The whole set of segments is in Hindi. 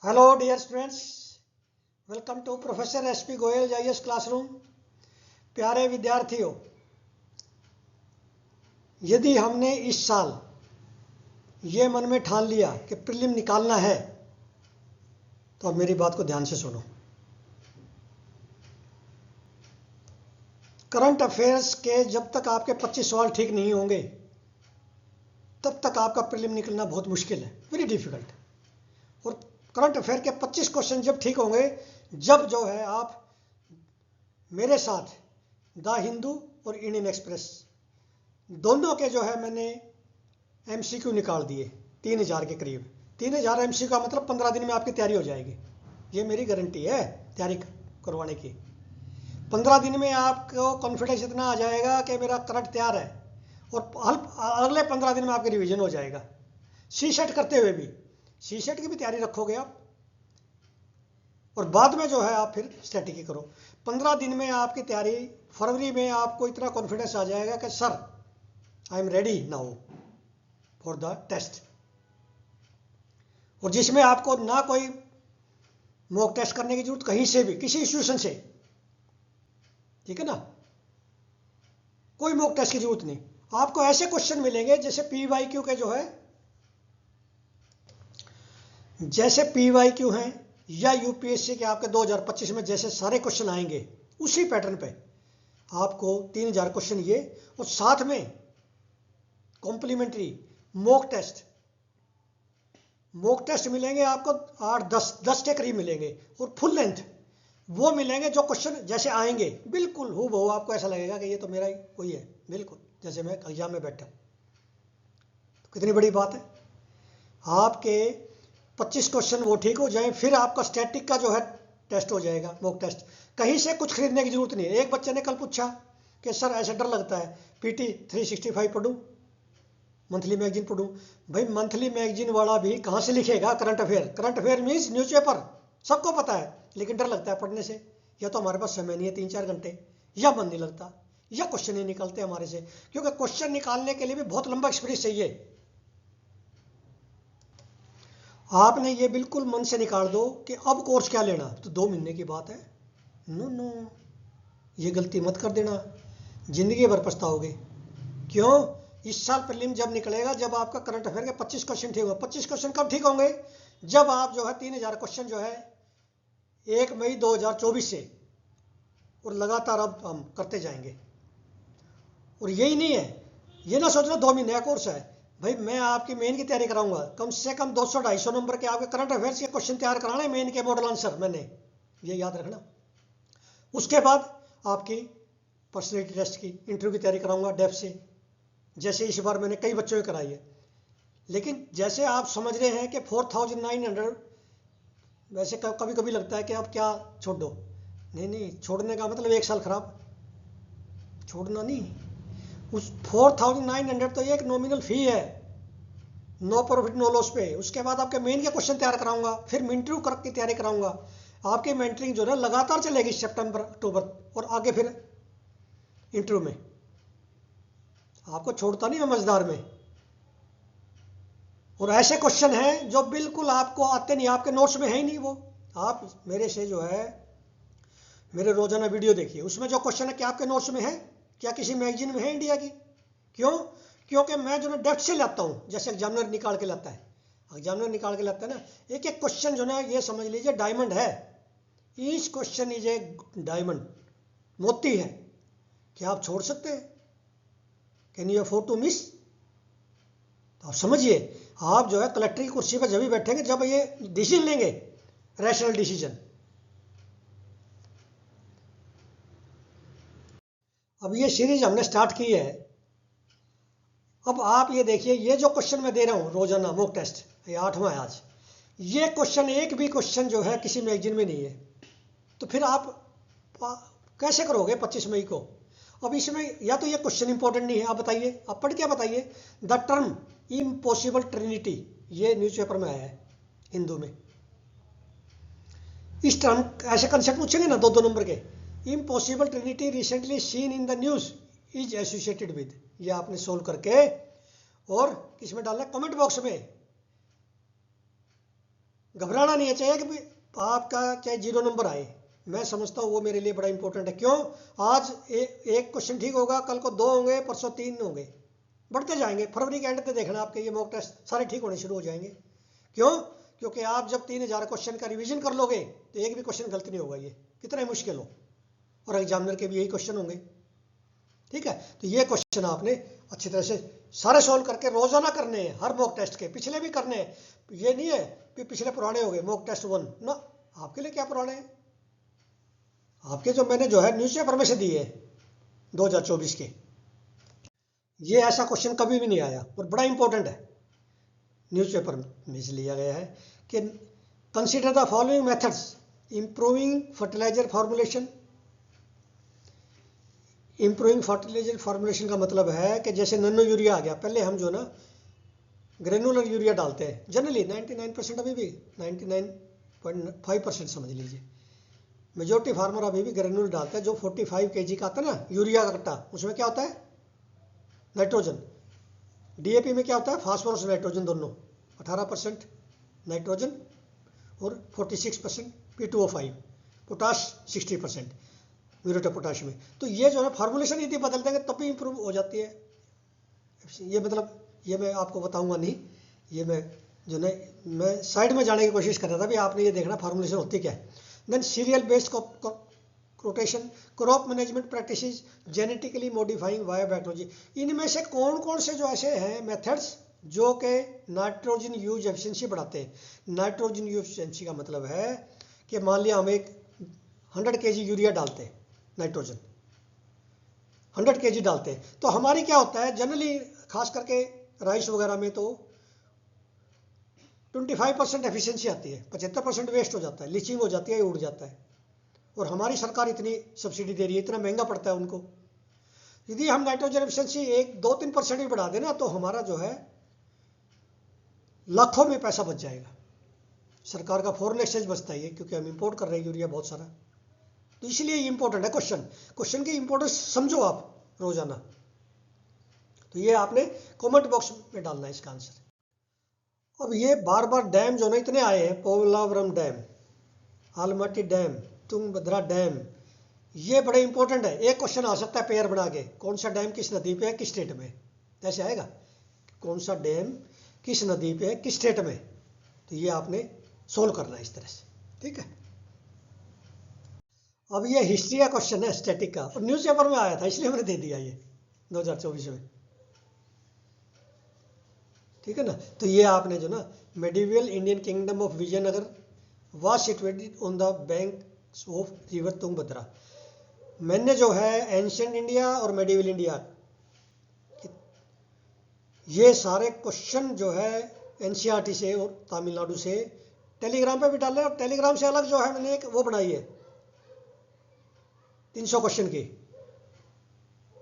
Hello dear students, welcome to professor SP Goyal IAS classroom. प्यारे विद्यार्थियों, यदि हमने इस साल ये मन में ठान लिया कि प्रीलिम निकालना है तो अब मेरी बात को ध्यान से सुनो। करंट अफेयर्स के जब तक आपके 25 सवाल ठीक नहीं होंगे तब तक आपका प्रीलिम निकलना बहुत मुश्किल है, वेरी डिफिकल्ट। और करंट अफेयर के 25 क्वेश्चन जब ठीक होंगे जब जो है आप मेरे साथ द हिंदू और इंडियन एक्सप्रेस दोनों के जो है मैंने एमसीक्यू निकाल दिए 3000 के करीब। 3000 एमसीक्यू का मतलब 15 दिन में आपकी तैयारी हो जाएगी, ये मेरी गारंटी है तैयारी करवाने की। 15 दिन में आपको कॉन्फिडेंस इतना आ जाएगा कि मेरा करंट तैयार है और अगले 15 दिन में आपकी रिवीजन हो जाएगा। सी सेट करते हुए भी सी सेट की भी तैयारी रखोगे आप और बाद में जो है आप फिर स्टैटिक करो। 15 दिन में आपकी तैयारी, फरवरी में आपको इतना कॉन्फिडेंस आ जाएगा कि sir I am ready now for the test, और जिसमें आपको ना कोई मॉक टेस्ट करने की जरूरत कहीं से भी, किसी इंस्टीट्यूशन से, ठीक है ना, कोई मॉक टेस्ट की जरूरत नहीं। आपको ऐसे क्वेश्चन मिलेंगे जैसे पीवाईक्यू के जो है, जैसे पीवाईक्यू हैं या यूपीएससी के आपके 2025 में जैसे सारे क्वेश्चन आएंगे उसी पैटर्न पे आपको 3000 क्वेश्चन ये, और साथ में कॉम्प्लीमेंट्री मॉक टेस्ट मिलेंगे आपको 8-10 के करीब मिलेंगे, और फुल लेंथ वो मिलेंगे जो क्वेश्चन जैसे आएंगे बिल्कुल हूबहू आपको ऐसा लगेगा कि ये तो मेरा ही कोई है, बिल्कुल जैसे मैं एग्जाम में बैठा। तो कितनी बड़ी बात है। आपके 25 क्वेश्चन वो ठीक हो जाए, फिर आपका स्टैटिक का जो है टेस्ट हो जाएगा, मॉक टेस्ट। कहीं से कुछ खरीदने की जरूरत नहीं है। एक बच्चे ने कल पूछा कि सर ऐसा डर लगता है पीटी 365 पढ़ूं, मंथली मैगजीन पढ़ूं। भाई मंथली मैगजीन वाला भी कहाँ से लिखेगा current affair? Current affair means newspaper, सबको पता है, लेकिन डर लगता है पढ़ने से। या तो हमारे पास समय नहीं है 3-4 घंटे, या मन नहीं लगता, या क्वेश्चन नहीं निकलते हमारे से, क्योंकि क्वेश्चन निकालने के लिए भी बहुत लंबा एक्सपीरियंस चाहिए। आपने ये बिल्कुल मन से निकाल दो कि अब कोर्स क्या लेना, तो 2 महीने की बात है। नो, ये गलती मत कर देना, जिंदगी भर पछताओगे। क्यों? इस साल प्रीलिम जब निकलेगा, जब आपका करंट अफेयर के 25 क्वेश्चन ठीक होंगे। 25 क्वेश्चन कब ठीक होंगे? जब आप जो है 3000 क्वेश्चन जो है 1 मई 2024 से और लगातार अब हम करते जाएंगे। और यही नहीं है, ये ना सोचना 2 महीने का कोर्स है। भाई मैं आपकी मेन की तैयारी कराऊंगा, कम से कम 200-250 नंबर के आपके करंट अफेयर्स के क्वेश्चन तैयार कराना है, मेन के मॉडल आंसर मैंने, ये याद रखना। उसके बाद आपकी पर्सनैलिटी टेस्ट की इंटरव्यू की तैयारी कराऊंगा डेप्थ से, जैसे इस बार मैंने कई बच्चों को कराई है। लेकिन जैसे आप समझ रहे हैं कि 4900, वैसे कभी कभी लगता है कि आप क्या छोड़ दो। नहीं, छोड़ने का मतलब 1 साल खराब, छोड़ना नहीं। उस 4900 तो एक नॉमिनल फी है, नो प्रॉफिट नो लॉस पे। उसके बाद आपके मेन के क्वेश्चन तैयार कराऊंगा, फिर इंटरव्यू की तैयारी कराऊंगा। आपकी मेंटरिंग जो है लगातार चलेगी सितंबर अक्टूबर, और आगे फिर इंटरव्यू में आपको छोड़ता नहीं मैं मजेदार में। और ऐसे क्वेश्चन हैं जो बिल्कुल आपको आते नहीं, आपके नोट्स में है ही नहीं वो। आप मेरे से जो है मेरे रोजाना वीडियो देखिए, उसमें जो क्वेश्चन है क्या आपके नोट्स में है? क्या किसी मैगजीन में है इंडिया की? क्यों? क्योंकि मैं जो है डेप्थ से लाता हूँ, जैसे एग्जामिनर निकाल के लाता है। एग्जामिनर निकाल के लाता है ना, एक एक क्वेश्चन जो है ये समझ लीजिए डायमंड है। Each question is a diamond, मोती है। क्या आप छोड़ सकते हैं? Can you afford to miss? तो आप समझिए, आप जो है कलेक्टर की कुर्सी पर जब भी बैठेंगे जब ये डिसीजन लेंगे, रैशनल डिसीजन। अब ये सीरीज हमने स्टार्ट की है। अब आप ये देखिए, ये जो क्वेश्चन मैं दे रहा हूँ रोजाना मॉक टेस्ट, ये 8वां है आज। ये क्वेश्चन, एक भी क्वेश्चन जो है किसी मैगजीन में नहीं है, तो फिर आप कैसे करोगे 25 मई को? अब इसमें या तो ये क्वेश्चन इंपॉर्टेंट नहीं है, आप बताइए, आप पढ़ क्या बताइए। द टर्म इम्पॉसिबल ट्रिनिटी, ये न्यूज़पेपर में आया है हिंदू में। इस टर्म ऐसे कंसेप्ट पूछेंगे ना 2-2 नंबर के। Impossible Trinity recently seen in the news is associated with, ये आपने सोल्व करके और किसमें डालना है? कमेंट बॉक्स में। घबराना नहीं है चाहिए कि भाई आपका चाहे 0 नंबर आए, मैं समझता हूँ वो मेरे लिए बड़ा इंपॉर्टेंट है। क्यों? आज एक क्वेश्चन ठीक होगा, कल को 2 होंगे, परसों 3 होंगे, बढ़ते जाएंगे। फरवरी के एंड पे देखना आपके ये मॉक टेस्ट सारे ठीक होने शुरू हो जाएंगे। क्यों? क्योंकि आप जब 3000 क्वेश्चन का रिवीजन कर लोगे तो एक भी क्वेश्चन गलत नहीं होगा, ये कितना ही मुश्किल हो, और एग्जामिनर के भी यही क्वेश्चन होंगे। ठीक है, तो ये क्वेश्चन आपने अच्छी तरह से सारे सॉल्व करके रोजाना करने हैं, हर मॉक टेस्ट के, पिछले भी करने हैं। ये नहीं है कि पिछले पुराने हो गए मॉक टेस्ट 1 ना, आपके लिए क्या पुराने हैं, आपके जो मैंने जो है न्यूज़पेपर में से दिए 2024 के, ये ऐसा क्वेश्चन कभी भी नहीं आया और बड़ा इंपॉर्टेंट है, न्यूज़पेपर में से लिया गया है कि consider the following methods improving fertiliser formulation. Improving fertiliser formulation का मतलब है कि जैसे नैनो यूरिया आ गया, पहले हम जो ना ग्रेनुलर यूरिया डालते हैं जनरली 99%, अभी भी 99.5% समझ लीजिए, मेजोरिटी फार्मर अभी भी ग्रेनुलर डालता है। जो 45 kg का आता है ना यूरिया का कट्टा, उसमें क्या होता है? नाइट्रोजन। डीएपी में क्या होता है? फास्फोरस नाइट्रोजन दोनों, 18% नाइट्रोजन और 46% P2O5, potash 60%, muriate of potash में। तो ये जो है फार्मूलेशन यदि बदल देंगे तब भी इंप्रूव हो जाती है। ये मतलब ये मैं आपको बताऊंगा नहीं, ये मैं जो है मैं साइड में जाने की कोशिश कर रहा था, भी आपने ये देखना फार्मूलेशन होती क्या है। Then cereal based rotation, crop management practices, genetically modifying biotechnology. इनमें से कौन कौन से जो ऐसे हैं मेथड्स जो कि नाइट्रोजन यूज एफिशिएंसी बढ़ाते हैं। नाइट्रोजन यूज एफिशिएंसी का मतलब है कि मान लिया हम एक 100 kg यूरिया डालते हैं, नाइट्रोजन 100 kg डालते हैं, तो हमारी क्या होता है जनरली, खास करके राइस वगैरह में तो 25% एफिशिएंसी आती है, 75% वेस्ट हो जाता है, लीचिंग हो जाती है, उड़ जाता है। और हमारी सरकार इतनी सब्सिडी दे रही है, इतना महंगा पड़ता है उनको। यदि हम नाइट्रोजन एफिशिएंसी 1-2-3% भी बढ़ा देना तो हमारा जो है लाखों में पैसा बच जाएगा, सरकार का फॉरेन एक्सचेंज बचता है, क्योंकि हम इंपोर्ट कर रहे हैं यूरिया बहुत सारा। तो इसलिए ये इंपॉर्टेंट है क्वेश्चन की इंपॉर्टेंस समझो आप रोजाना। तो ये आपने कमेंट बॉक्स में डालना है इसका आंसर। अब ये बार बार डैम जो ना इतने आए हैं, Polavaram dam, Almatti dam, Tungabhadra dam, ये बड़े इंपॉर्टेंट है। एक क्वेश्चन आ सकता है पेयर बना के, कौन सा डैम किस नदी पे है, किस स्टेट में, ऐसे आएगा, कौन सा डैम किस नदी पे है, किस स्टेट में। तो ये आपने सोल्व करना है इस तरह से, ठीक है। अब ये हिस्ट्री का क्वेश्चन है, स्टैटिक का, और न्यूज़पेपर में आया था इसलिए मैंने दे दिया ये 2024 में, ठीक है ना। तो ये आपने जो ना medieval Indian kingdom of Vijayanagara was situated on the bank of river Tungabhadra. मैंने जो है एंशिएंट इंडिया और मेडिवल इंडिया, ये सारे क्वेश्चन जो है एनसीईआरटी से और तमिलनाडु से टेलीग्राम पे भी डाले, और टेलीग्राम से अलग जो है मैंने एक वो बनाई है 300 क्वेश्चन की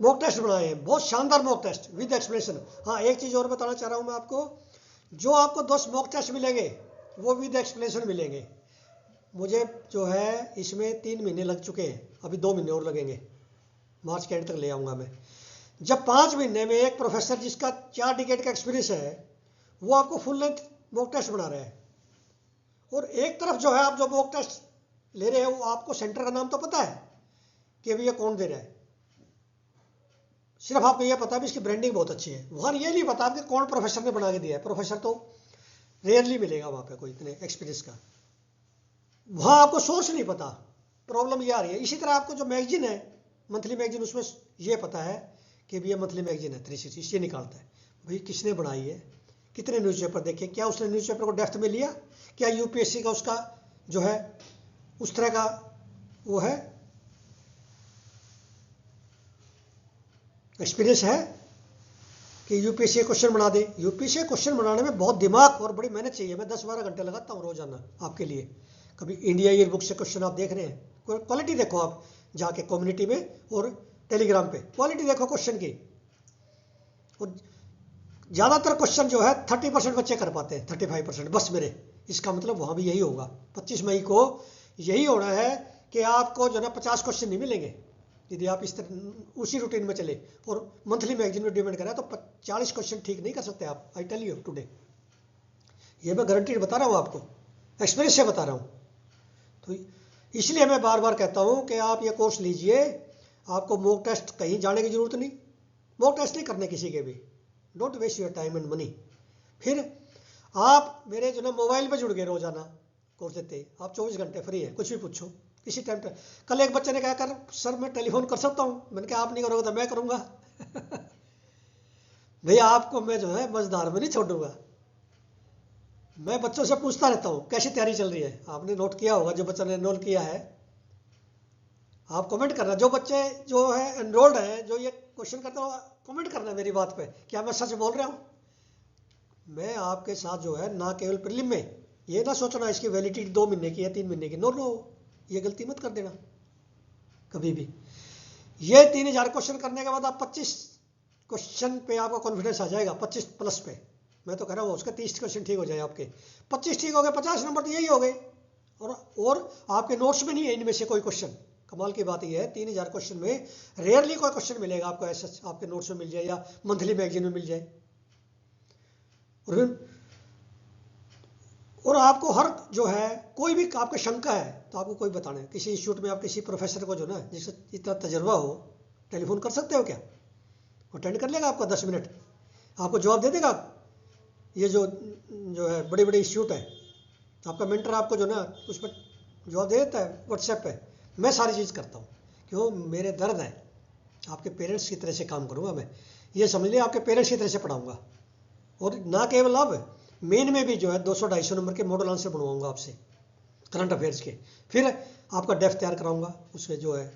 मॉक टेस्ट बनाए हैं, बहुत शानदार मॉक टेस्ट विद एक्सप्लेनेशन। हाँ, एक चीज़ और बताना चाह रहा हूँ मैं आपको, जो आपको 10 मॉक टेस्ट मिलेंगे वो विद एक्सप्लेनेशन मिलेंगे। मुझे जो है इसमें 3 महीने लग चुके हैं, अभी 2 महीने और लगेंगे, मार्च के एंड तक ले आऊँगा मैं। जब 5 महीने में एक प्रोफेसर जिसका 4 डिकेड का एक्सपीरियंस है वो आपको फुल लेंथ मॉक टेस्ट बना रहे हैं, और एक तरफ जो है आप जो मॉक टेस्ट ले रहे हो वो आपको सेंटर का नाम तो पता है कि भैया कौन दे रहा है, सिर्फ आपको यह पता है भी इसकी ब्रांडिंग बहुत अच्छी है। वहाँ ये नहीं पता कि कौन प्रोफेसर ने बना के दिया है, प्रोफेसर तो रेयरली मिलेगा वहाँ पे कोई इतने एक्सपीरियंस का, वहाँ आपको सोर्स नहीं पता, प्रॉब्लम ये आ रही है। इसी तरह आपको जो मैगजीन है मंथली मैगजीन, उसमें ये पता है कि भैया मंथली मैगजीन है 360, इससे निकालता है भाई किसने बनाई है, कितने न्यूज़पेपर देखे, क्या उसने न्यूज़पेपर को डेप्थ में लिया, क्या यूपीएससी का उसका जो है उस तरह का वो है एक्सपीरियंस है कि यूपीएससी क्वेश्चन बना दे। यूपीएससी क्वेश्चन बनाने में बहुत दिमाग और बड़ी मेहनत चाहिए, मैं 10-12 घंटे लगाता हूँ रोजाना आपके लिए। कभी इंडिया ईयर बुक से क्वेश्चन आप देख रहे हैं, क्वालिटी देखो आप जाके कम्युनिटी में और टेलीग्राम पे, क्वालिटी देखो क्वेश्चन की। और ज़्यादातर क्वेश्चन जो है 30% बच्चे कर पाते हैं, 35% बस मेरे, इसका मतलब वहाँ भी यही होगा। 25 मई को यही होना है कि आपको जो है 50 क्वेश्चन नहीं मिलेंगे यदि आप इस तरह उसी रूटीन में चले और मंथली मैगजीन में डिपेंड करें, तो 40 क्वेश्चन ठीक नहीं कर सकते आप, आई टेल यू टुडे, ये मैं गारंटी बता रहा हूँ आपको। एक्सपीरियंस से बता रहा हूँ। तो इसलिए मैं बार बार कहता हूँ कि आप ये कोर्स लीजिए, आपको मॉक टेस्ट कहीं जाने की ज़रूरत नहीं, मॉक टेस्ट नहीं करने किसी के भी, don't waste your time and money. फिर आप मेरे जो ना मोबाइल पे जुड़ गए, रोजाना कोर्स देते हैं, आप 24 घंटे फ्री है, कुछ भी पूछो किसी टाइम। कल एक बच्चे ने कहा कर सर मैं टेलीफोन कर सकता हूँ, मैंने कहा आप नहीं करोगे तो मैं करूँगा। भैया आपको मैं जो है मझधार में नहीं छोड़ूंगा। मैं बच्चों से पूछता रहता हूँ कैसी तैयारी चल रही है। आपने नोट किया होगा, जो बच्चों ने एनरोल किया है, आप कमेंट करना। जो बच्चे जो है एनरोल्ड है, जो ये क्वेश्चन करते हो, कमेंट करना मेरी बात पे, क्या मैं सच बोल रहा हूँ। मैं आपके साथ जो है ना केवल प्रीलिम में, ये ना सोचना इसकी वैलिडिटी 2 महीने की है 3 महीने की, नो नो, ये गलती मत कर देना कभी भी। ये 3000 क्वेश्चन करने के बाद आप 25 क्वेश्चन पे आपका कॉन्फिडेंस आ जाएगा, 25 प्लस पे। मैं तो कह रहा हूँ उसके 30 क्वेश्चन ठीक हो जाए, आपके 25 ठीक हो गए, 50 नंबर तो यही हो गए। और आपके नोट्स में नहीं है इनमें से कोई क्वेश्चन। कमाल की बात यह है 3000 क्वेश्चन में रेयरली कोई क्वेश्चन मिलेगा आपको ऐसा आपके नोट्स में मिल जाए या मंथली मैगजीन में मिल जाए। और आपको हर जो है कोई भी आपको शंका है तो आपको कोई बताना है, किसी इंस्टीट्यूट में आप किसी प्रोफेसर को जो ना जिससे इतना तजर्बा हो, टेलीफोन कर सकते हो क्या, अटेंड कर लेगा आपका 10 मिनट, आपको जवाब दे देगा। ये जो है बड़े बड़े इंस्टीट्यूट है, आपका मेंटर आपको जो ना उस पर जवाब दे देता है व्हाट्सएप पे। मैं सारी चीज़ करता हूँ, क्यों, मेरे दर्द है। आपके पेरेंट्स की तरह से काम करूँगा मैं, ये समझ लिया, आपके पेरेंट्स की तरह से पढ़ाऊँगा। और ना केवल अब मेन में भी जो है 200-250 नंबर के मॉडल आंसर बनवाऊंगा आपसे करंट अफेयर्स के। फिर आपका डेफ तैयार कराऊंगा, उसमें जो है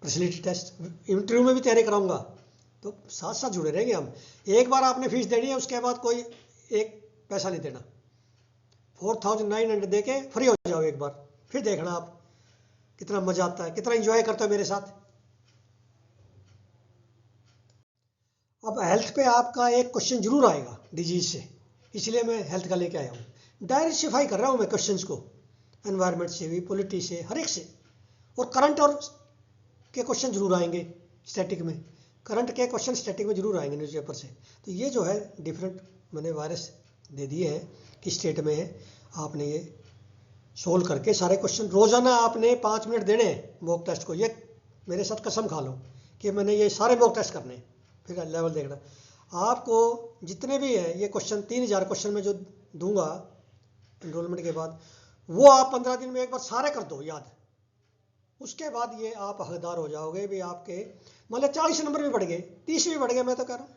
पर्सनैलिटी टेस्ट, इंटरव्यू में भी तैयारी कराऊंगा। तो साथ साथ जुड़े रहेंगे हम। एक बार आपने फीस देनी है, उसके बाद कोई एक पैसा नहीं देना। 4900 दे के फ्री हो जाओ एक बार, फिर देखना आप कितना मजा आता है, कितना एंजॉय करते हो मेरे साथ। अब हेल्थ पे आपका एक क्वेश्चन जरूर आएगा डिजीज से, इसलिए मैं हेल्थ का लेके आया हूँ। डाइवर्सिफाई कर रहा हूँ मैं क्वेश्चंस को, एनवायरनमेंट से भी, पॉलिटी से, हर एक से। और करंट और के क्वेश्चन जरूर आएंगे स्टैटिक में, करंट के क्वेश्चन स्टैटिक में जरूर आएंगे न्यूज़पेपर से। तो ये जो है डिफरेंट मैंने वायरस दे दिए हैं किस स्टेट में है, आपने ये सोल्व करके सारे क्वेश्चन रोजाना आपने 5 मिनट देने हैं मॉक टेस्ट को। ये मेरे साथ कसम खा लो कि मैंने ये सारे मॉक टेस्ट करने हैं, फिर लेवल देखना। आपको जितने भी है ये क्वेश्चन 3000 क्वेश्चन में जो दूंगा एनरोलमेंट के बाद, वो आप 15 दिन में एक बार सारे कर दो याद। उसके बाद ये आप हकदार हो जाओगे भी, आपके मान लो 40 नंबर भी बढ़ गए, 30 भी बढ़ गए, मैं तो कह रहा हूँ।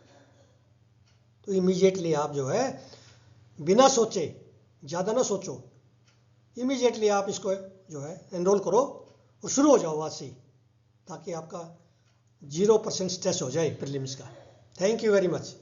तो इमीडिएटली आप जो है बिना सोचे, ज़्यादा ना सोचो, इमीडिएटली आप इसको जो है एनरोल करो और शुरू हो जाओ आज से, ताकि आपका 0% स्ट्रेस हो जाए प्रीलिम्स का। Thank you very much.